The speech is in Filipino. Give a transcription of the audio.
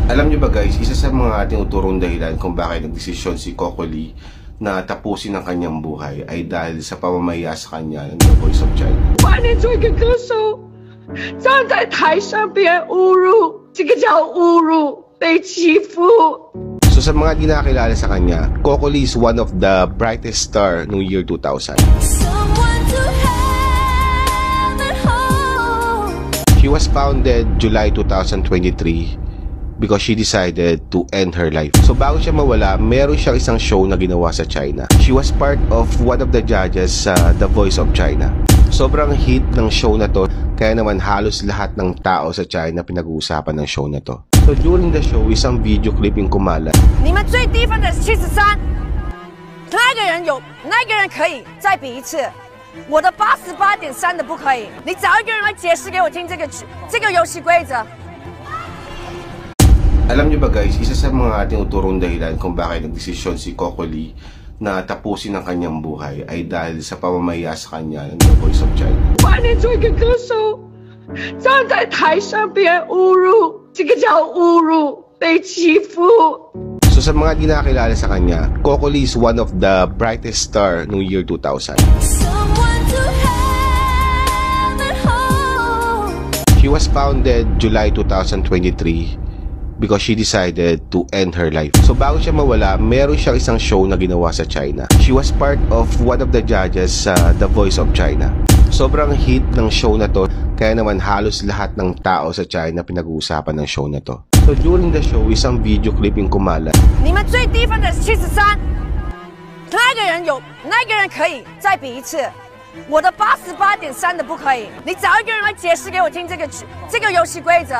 Alam niyo ba guys, isa sa mga tinuturong dahilan kung bakit nagdesisyon si Coco Lee na tapusin ang kanyang buhay ay dahil sa pamamaya sa kanya ng The Voice of China. 8年做一个歌手，站在台上被人侮辱，这个叫侮辱，被欺负。 So sa mga di nakakilala sa kanya, Coco Lee is one of the brightest star noong year 2000. She was founded July 2023 because she decided to end her life. So bago siya mawala, meron siyang isang show na ginawa sa China. She was part of one of the judges sa The Voice of China. Sobrang hit ng show na to, kaya naman halos lahat ng tao sa China pinag-uusapan ng show na to. So during the show, isang video clip yung kumalat. 你们最低分的是73，哪个人可以再比一次？我的88.3的不可以，你找一个人来解释给我听这个游戏规则。 Alam niyo ba guys, isa sa mga tinuturong dahilan kung bakit nagdesisyon si Coco Lee na tapusin ang kanyang buhay ay dahil sa pamamaya sa kanya ng The Voice of China. 8年做一个歌手，站在台上被人侮辱，这个叫侮辱，被欺负。 So sa mga di nakakilala sa kanya, Coco Lee is one of the brightest star noong year 2000. She was founded July 2023 because she decided to end her life. So bago siya mawala, meron siyang isang show na ginawa sa China. She was part of one of the judges sa The Voice of China. Sobrang hit ng show na to, kaya naman halos lahat ng tao sa China pinag-uusapan ng show na to. So during the show, isang video clip yung kumalat. 你们最低分的是73，哪个人可以再比一次？我的88.3的不可以，你找一个人来解释给我听这个游戏规则。